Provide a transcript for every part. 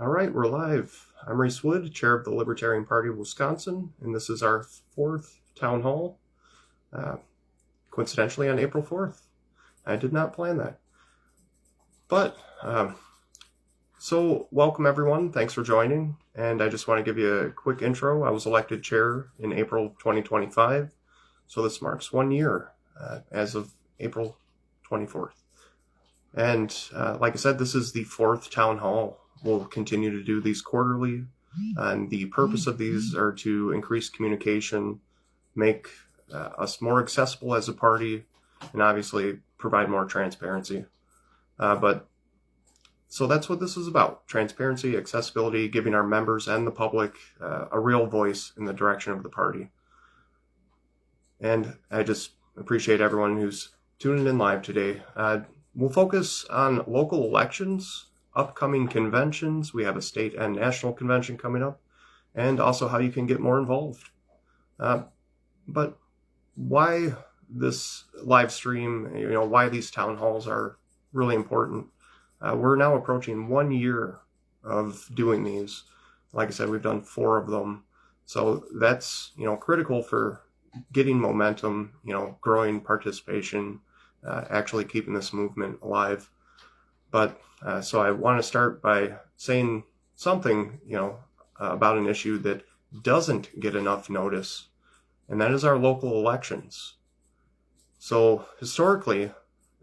All right, we're live. I'm Reese Wood, chair of the Libertarian Party of Wisconsin, and this is our fourth town hall, uh, coincidentally on April 4th. I did not plan that. But, so welcome everyone. Thanks for joining. And I just want to give you a quick intro. I was elected chair in April 2025. So this marks 1 year as of April 24th. And like I said, this is the fourth town hall. We'll continue to do these quarterly, and the purpose of these are to increase communication, make us more accessible as a party, and obviously provide more transparency. So that's what this is about: transparency, accessibility, giving our members and the public a real voice in the direction of the party. And I just appreciate everyone who's tuning in live today. We'll focus on local elections, upcoming conventions. We have a state and national convention coming up, and also how you can get more involved. But why this live stream, why these town halls are really important. We're now approaching 1 year of doing these. Like I said, we've done 4 of them. So that's, critical for getting momentum, growing participation, actually keeping this movement alive. But so I want to start by saying something, about an issue that doesn't get enough notice, and that is our local elections. So historically,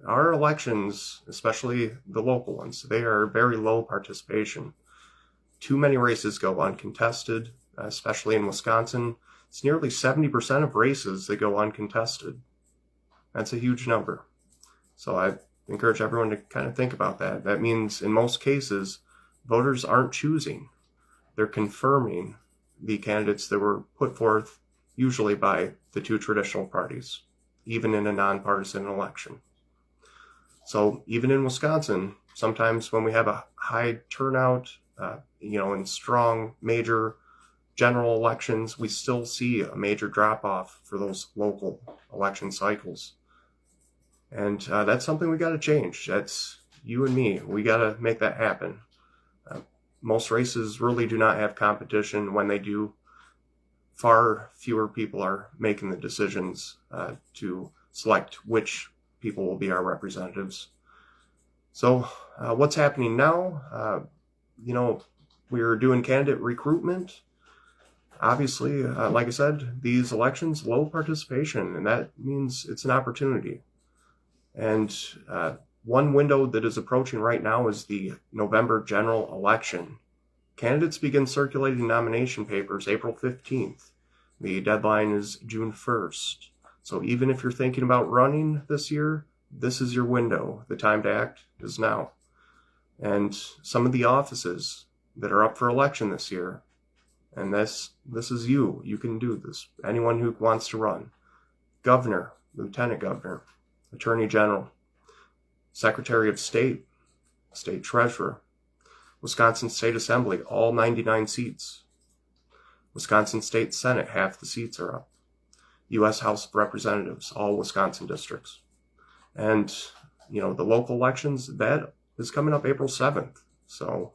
our elections, especially the local ones, they are very low participation. Too many races go uncontested, especially in Wisconsin. It's nearly 70% of races that go uncontested. That's a huge number. So I encourage everyone to kind of think about that. That means in most cases, voters aren't choosing. They're confirming the candidates that were put forth, usually by the 2 traditional parties, even in a nonpartisan election. So even in Wisconsin, sometimes when we have a high turnout, in strong major general elections, we still see a major drop-off for those local election cycles. And that's something we got to change. That's you and me. We got to make that happen. Most races really do not have competition. When they do, far fewer people are making the decisions to select which people will be our representatives. So what's happening now? We're doing candidate recruitment. Obviously, like I said, these elections, low participation, and that means it's an opportunity. And one window that is approaching right now is the November general election. Candidates begin circulating nomination papers April 15th. The deadline is June 1st. So even if you're thinking about running this year, this is your window. The time to act is now. And some of the offices that are up for election this year, and this is you. You can do this. Anyone who wants to run. Governor, lieutenant governor, attorney general, secretary of state, state treasurer, Wisconsin State Assembly, all 99 seats. Wisconsin State Senate, half the seats are up. U.S. House of Representatives, all Wisconsin districts. And, the local elections, that is coming up April 7th. So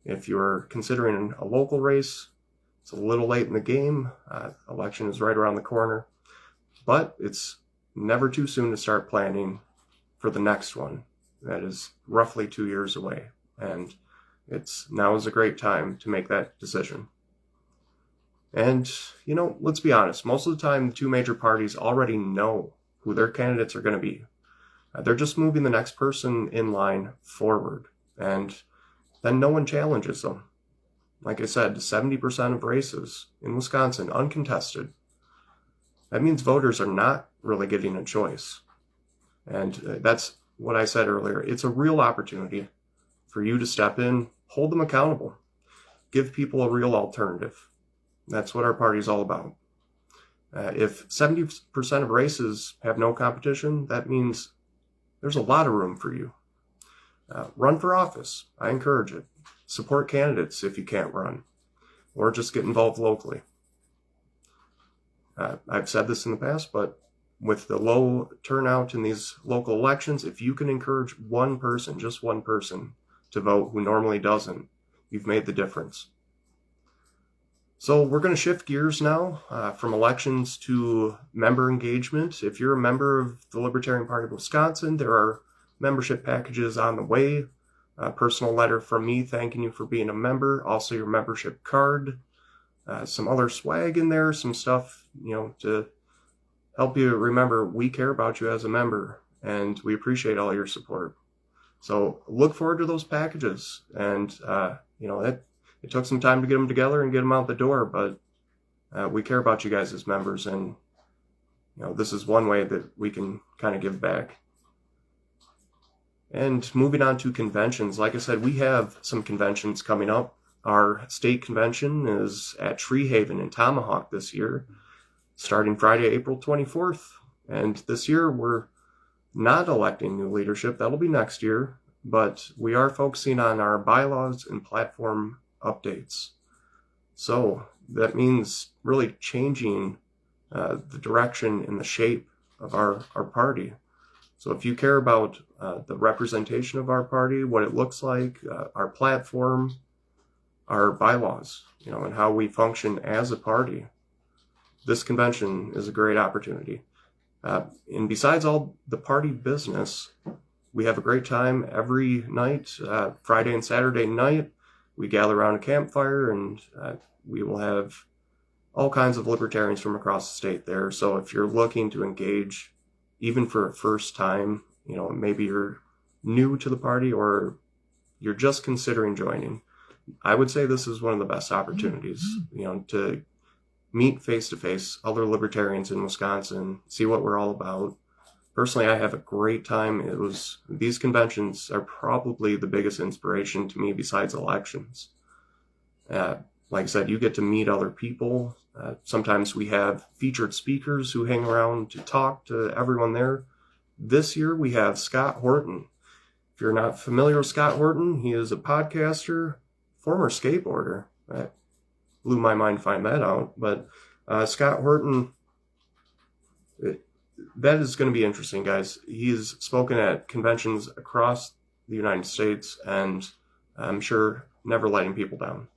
if you're considering a local race, it's a little late in the game. Election is right around the corner. But it's never too soon to start planning for the next one. That is roughly 2 years away. And now is a great time to make that decision. And, let's be honest. Most of the time, the 2 major parties already know who their candidates are going to be. They're just moving the next person in line forward. And then no one challenges them. Like I said, 70% of races in Wisconsin, uncontested. That means voters are not really getting a choice. And that's what I said earlier. It's a real opportunity for you to step in, hold them accountable, give people a real alternative. That's what our party's all about. If 70% of races have no competition, that means there's a lot of room for you. Run for office. I encourage it. Support candidates if you can't run, or just get involved locally. I've said this in the past, but with the low turnout in these local elections, if you can encourage one person, just one person, to vote who normally doesn't, you've made the difference. So we're going to shift gears now from elections to member engagement. If you're a member of the Libertarian Party of Wisconsin, there are membership packages on the way. A personal letter from me thanking you for being a member. Also your membership card. Some other swag in there. Some stuff, to help you remember we care about you as a member. And we appreciate all your support. So look forward to those packages. And, it took some time to get them together and get them out the door, but we care about you guys as members, and this is one way that we can kind of give back. And moving on to conventions, like I said, we have some conventions coming up. Our state convention is at Tree Haven in Tomahawk this year, starting Friday, April 24th. And this year we're not electing new leadership. That'll be next year, but we are focusing on our bylaws and platform updates. So that means really changing the direction and the shape of our party. So if you care about the representation of our party, what it looks like, our platform, our bylaws, and how we function as a party, this convention is a great opportunity. And besides all the party business, we have a great time every night, Friday and Saturday night. We gather around a campfire, and we will have all kinds of libertarians from across the state there. So if you're looking to engage, even for a first time, maybe you're new to the party or you're just considering joining, I would say this is one of the best opportunities, to meet face-to-face other libertarians in Wisconsin, see what we're all about. Personally, I have a great time. These conventions are probably the biggest inspiration to me besides elections. Like I said, you get to meet other people. Sometimes we have featured speakers who hang around to talk to everyone there. This year we have Scott Horton. If you're not familiar with Scott Horton, he is a podcaster, former skateboarder. That blew my mind to find that out. But Scott Horton, that is going to be interesting, guys. He's spoken at conventions across the United States, and I'm sure never letting people down.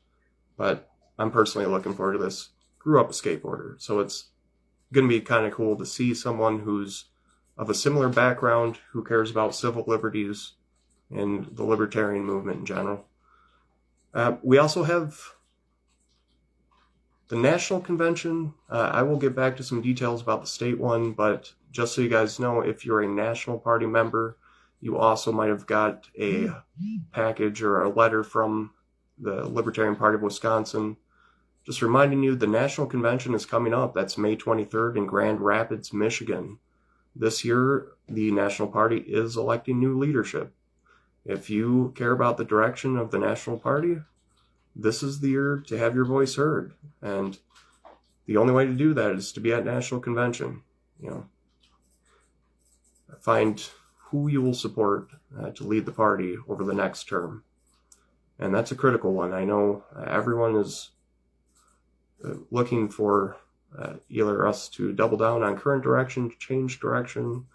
But I'm personally looking forward to this. Grew up a skateboarder, so it's going to be kind of cool to see someone who's of a similar background, who cares about civil liberties and the libertarian movement in general. We also have the national convention. I will get back to some details about the state one, but just so you guys know, if you're a national party member, you also might have got a package or a letter from the Libertarian Party of Wisconsin, just reminding you the national convention is coming up. That's May 23rd in Grand Rapids, Michigan. This year, the national party is electing new leadership. If you care about the direction of the national party, this is the year to have your voice heard. And the only way to do that is to be at national convention. Find who you will support to lead the party over the next term. And that's a critical one. I know everyone is looking for either us to double down on current direction, change direction.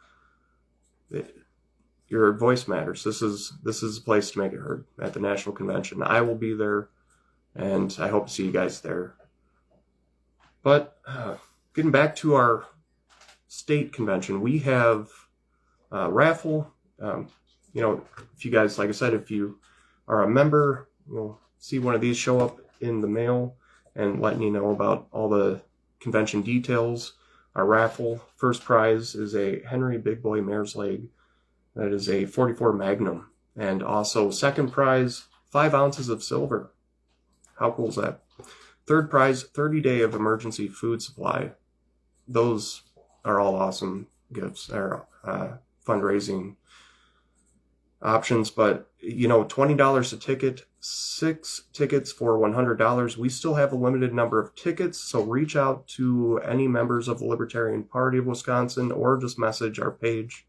Your voice matters. This is a place to make it heard at the national convention. I will be there, and I hope to see you guys there. But getting back to our state convention, we have a raffle. If you guys, like I said, if you are a member, you'll see one of these show up in the mail and letting you know about all the convention details. Our raffle first prize is a Henry Big Boy Mare's Leg. That is a 44 Magnum. And also second prize, 5 ounces of silver. How cool is that? Third prize, 30-day of emergency food supply. Those are all awesome gifts. They're fundraising options, but $20 a ticket, 6 tickets for $100. We still have a limited number of tickets, so reach out to any members of the Libertarian Party of Wisconsin or just message our page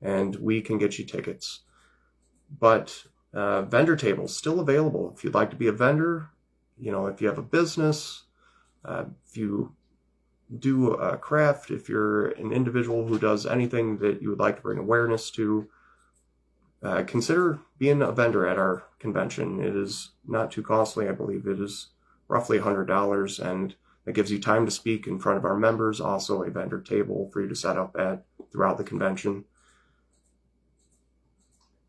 and we can get you tickets. But vendor tables still available if you'd like to be a vendor. If you have a business, if you do a craft, if you're an individual who does anything that you would like to bring awareness to, consider being a vendor at our convention. It is not too costly. I believe it is roughly $100, and it gives you time to speak in front of our members. Also a vendor table for you to set up at throughout the convention.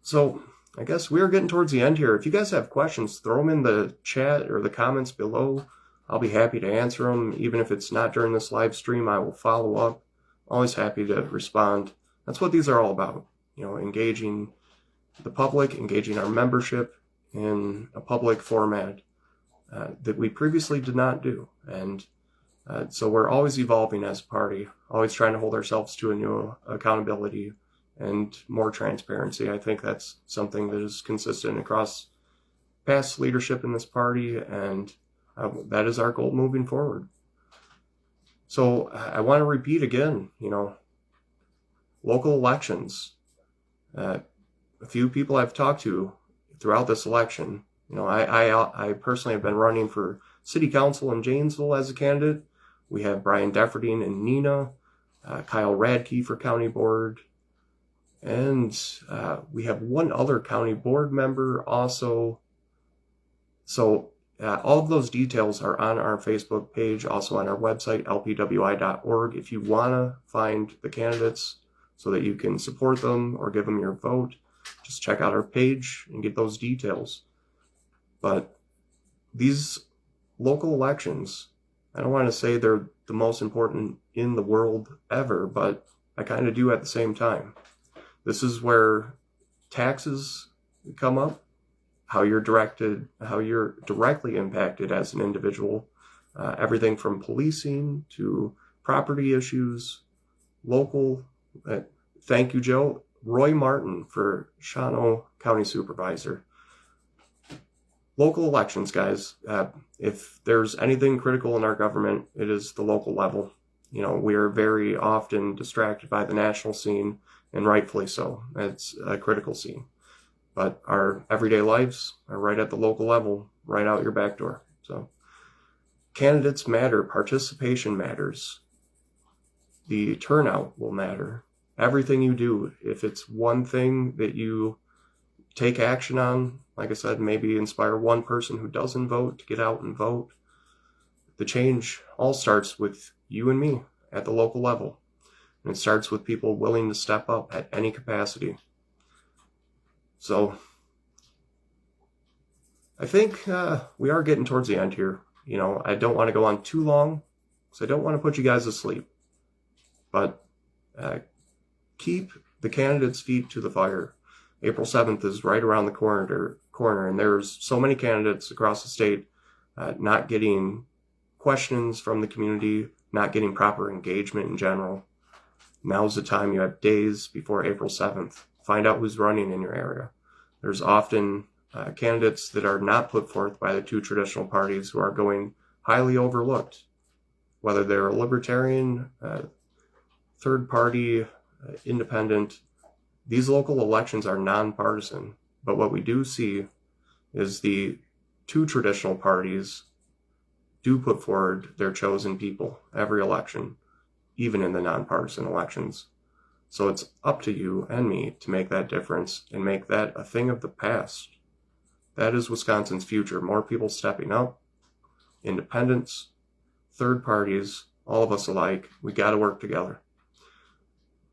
So I guess we're getting towards the end here. If you guys have questions, throw them in the chat or the comments below. I'll be happy to answer them. Even if it's not during this live stream, I will follow up. Always happy to respond. That's what these are all about. Engaging the public, engaging our membership in a public format that we previously did not do. And so we're always evolving as a party, always trying to hold ourselves to a new accountability and more transparency. I think that's something that is consistent across past leadership in this party, and that is our goal moving forward. So I want to repeat again, local elections. A few people I've talked to throughout this election, I personally have been running for city council in Janesville as a candidate. We have Brian Defferding and Nina, Kyle Radke for county board, and we have one other county board member also. So all of those details are on our Facebook page, also on our website, lpwi.org. If you want to find the candidates so that you can support them or give them your vote, just check out our page and get those details. But these local elections, I don't want to say they're the most important in the world ever, but I kind of do at the same time. This is where taxes come up, how you're directly impacted as an individual, everything from policing to property issues, local. Thank you, Joe. Roy Martin for Shawano County Supervisor. Local elections, guys. If there's anything critical in our government, it is the local level. We are very often distracted by the national scene, and rightfully so. It's a critical scene. But our everyday lives are right at the local level, right out your back door. So candidates matter. Participation matters. The turnout will matter. Everything you do, if it's one thing that you take action on, like I said, maybe inspire one person who doesn't vote to get out and vote. The change all starts with you and me at the local level. And it starts with people willing to step up at any capacity. So I think we are getting towards the end here. I don't want to go on too long because I don't want to put you guys to sleep. But keep the candidates' feet to the fire. April 7th is right around the corner, and there's so many candidates across the state not getting questions from the community, not getting proper engagement in general. Now's the time. You have days before April 7th. Find out who's running in your area. There's often candidates that are not put forth by the two traditional parties who are going highly overlooked, whether they're a libertarian, third party, independent. These local elections are nonpartisan, but what we do see is the two traditional parties do put forward their chosen people every election, even in the nonpartisan elections. So it's up to you and me to make that difference and make that a thing of the past. That is Wisconsin's future. More people stepping up, independents, third parties, all of us alike. We got to work together.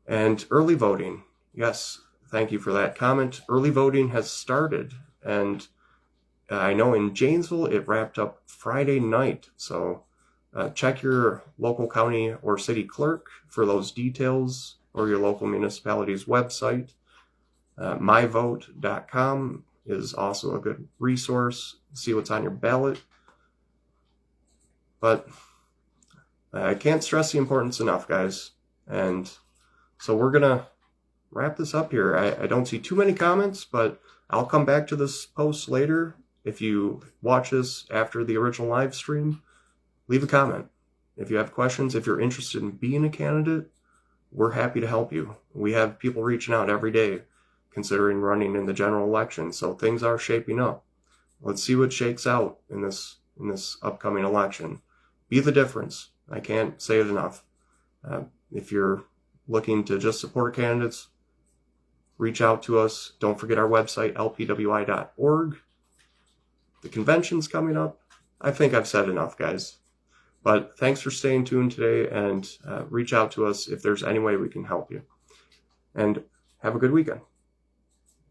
And early voting. Yes, thank you for that comment. Early voting has started, and I know in Janesville it wrapped up Friday night. So check your local county or city clerk for those details, or your local municipality's website. myvote.com is also a good resource. See what's on your ballot. But I can't stress the importance enough, guys. And so we're going to wrap this up here. I don't see too many comments, but I'll come back to this post later. If you watch this after the original live stream, leave a comment. If you have questions, if you're interested in being a candidate, we're happy to help you. We have people reaching out every day considering running in the general election, so things are shaping up. Let's see what shakes out in this upcoming election. Be the difference. I can't say it enough. If you're looking to just support candidates, reach out to us. Don't forget our website, lpwi.org. The convention's coming up. I think I've said enough, guys. But thanks for staying tuned today, and reach out to us if there's any way we can help you. And have a good weekend.